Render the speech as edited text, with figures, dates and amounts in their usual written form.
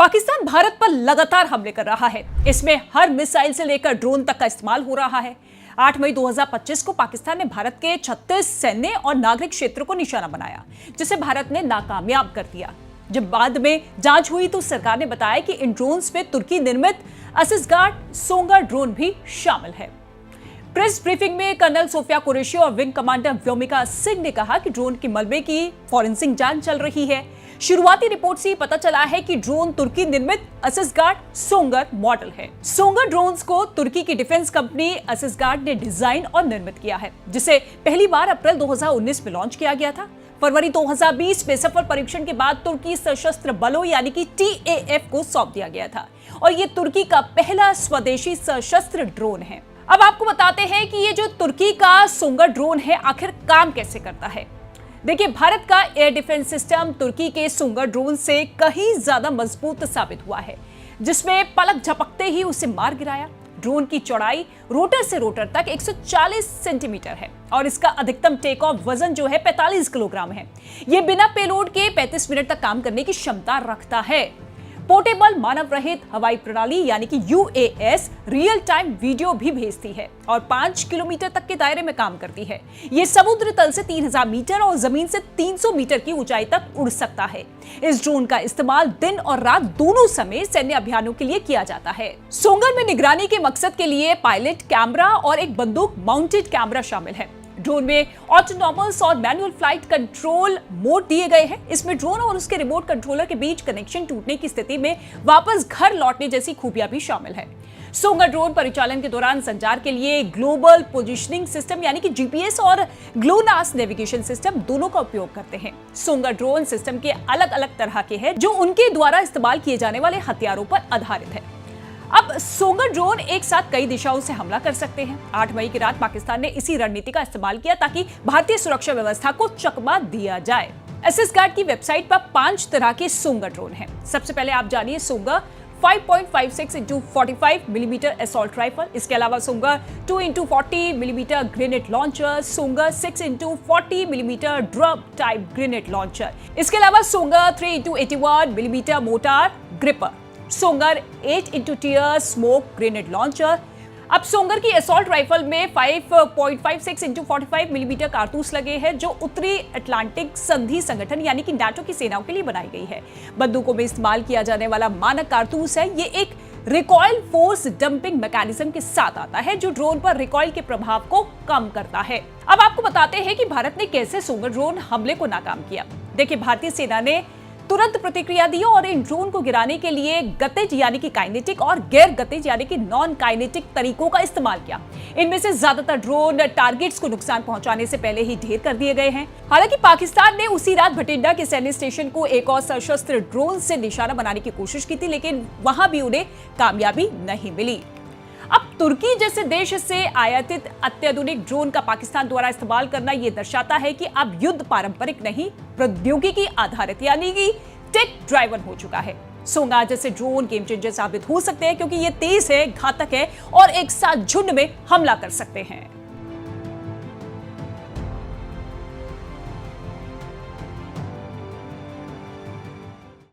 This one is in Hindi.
पाकिस्तान भारत पर लगातार हमले कर रहा है। इसमें हर मिसाइल से लेकर ड्रोन तक का इस्तेमाल हो रहा है। 8 मई 2025 को पाकिस्तान ने भारत के 36 सैन्य और नागरिक क्षेत्रों को निशाना बनाया, जिसे भारत ने नाकामयाब कर दिया। जब बाद में जांच हुई तो सरकार ने बताया कि इन ड्रोन्स में तुर्की निर्मित असिसगार्ड सोंगा ड्रोन भी शामिल है। प्रेस ब्रीफिंग में कर्नल सोफिया कुरैशी और विंग कमांडर व्योमिका सिंह ने कहा कि ड्रोन के मलबे की फॉरेंसिक जांच चल रही है। शुरुआती रिपोर्ट से पता चला है कि ड्रोन तुर्की निर्मित असिसगार्ड सोंगर मॉडल है। सोंगर ड्रोन्स को तुर्की की डिफेंस कंपनी असिसगार्ड ने डिजाइन और निर्मित किया है, जिसे पहली बार अप्रैल 2019 में लॉन्च किया गया था। फरवरी 2020 में सफल परीक्षण के बाद तुर्की सशस्त्र बलों यानी कि TAF को सौंप दिया गया था और ये तुर्की का पहला स्वदेशी सशस्त्र ड्रोन है। अब आपको बताते हैं कि ये जो तुर्की का सोंगर ड्रोन है आखिर काम कैसे करता है। देखिए, भारत का एयर डिफेंस सिस्टम तुर्की के सोंगर ड्रोन से कहीं ज्यादा मजबूत साबित हुआ है, जिसमें पलक झपकते ही उसे मार गिराया। ड्रोन की चौड़ाई रोटर से रोटर तक 140 सेंटीमीटर है और इसका अधिकतम टेक ऑफ वजन जो है 45 किलोग्राम है। यह बिना पेलोड के 35 मिनट तक काम करने की क्षमता रखता है। पोर्टेबल मानव रहित हवाई प्रणाली यानी कि UAS रियल टाइम वीडियो भी भेजती है और 5 किलोमीटर तक के दायरे में काम करती है। ये समुद्र तल से 3000 मीटर और जमीन से 300 मीटर की ऊंचाई तक उड़ सकता है। इस ड्रोन का इस्तेमाल दिन और रात दोनों समय सैन्य अभियानों के लिए किया जाता है। सोंगर में निगरानी के मकसद के लिए पायलट कैमरा और एक बंदूक माउंटेड कैमरा शामिल है। ड्रोन में ऑटोनॉमस और मैनुअल फ्लाइट कंट्रोल मोड दिए गए हैं। इसमें ड्रोन और उसके रिमोट कंट्रोलर के बीच कनेक्शन टूटने की स्थिति में वापस घर लौटने जैसी खूबियां भी शामिल है। सोंगर ड्रोन परिचालन के दौरान संचार के लिए ग्लोबल पोजिशनिंग सिस्टम यानी कि GPS और ग्लोनास नेविगेशन सिस्टम दोनों का उपयोग करते हैं। सोंगर ड्रोन सिस्टम के अलग अलग तरह के हैं जो उनके द्वारा इस्तेमाल किए जाने वाले हथियारों पर आधारित है। अब सोंगर ड्रोन एक साथ कई दिशाओं से हमला कर सकते हैं। 8 मई की रात पाकिस्तान ने इसी रणनीति का इस्तेमाल किया ताकि भारतीय सुरक्षा व्यवस्था को चकमा दिया जाए। असिसगार्ड की वेबसाइट पर 5 तरह के सोंगर ड्रोन हैं। सबसे पहले आप जानिए सोंगर 5.56 × 45 मिलीमीटर असॉल्ट राइफल। इसके अलावा Songar 2 × 40 millimetre grenade launcher, Songar 6 × 40 millimetre drum type grenade launcher. इसके अलावा Songar 3 × 81 millimetre mortar gripper, Songar 8 × tear smoke grenade launcher. अब सोंगर की असॉल्ट राइफल में 5.56 × 45 मिलीमीटर कारतूस लगे हैं जो उत्तरी अटलांटिक संधि संगठन यानी कि नाटो की सेनाओं के लिए बनाई गई है। बंदूकों में इस्तेमाल किया जाने वाला मानक कारतूस है। ये एक रिकॉइल फोर्स डंपिंग मैकेनिज्म के साथ आता है जो ड्रोन पर रिकॉइल के प्रभाव को कम करता है। अब आपको बताते हैं कि भारत ने कैसे सोंगर ड्रोन हमले को नाकाम किया। देखिए, भारतीय सेना ने तुरंत प्रतिक्रिया दी और इन ड्रोन को गिराने के लिए गतिज यानी कि काइनेटिक और गैर गतिज यानी कि नॉन काइनेटिक तरीकों का इस्तेमाल किया। इनमें से ज्यादातर ड्रोन टारगेट्स को नुकसान पहुंचाने से पहले ही ढेर कर दिए गए हैं। हालांकि पाकिस्तान ने उसी रात भटिंडा के सैन्य स्टेशन को एक और सशस्त्र ड्रोन से निशाना बनाने की कोशिश की थी, लेकिन वहां भी उन्हें कामयाबी नहीं मिली। अब तुर्की जैसे देश से आयातित अत्याधुनिक ड्रोन का पाकिस्तान द्वारा इस्तेमाल करना यह दर्शाता है कि अब युद्ध पारंपरिक नहीं, प्रौद्योगिकी आधारित यानी कि टेक ड्राइवन हो चुका है। सोंगा जैसे ड्रोन गेम चेंजर साबित हो सकते हैं क्योंकि ये तेज है, घातक है और एक साथ झुंड में हमला कर सकते हैं।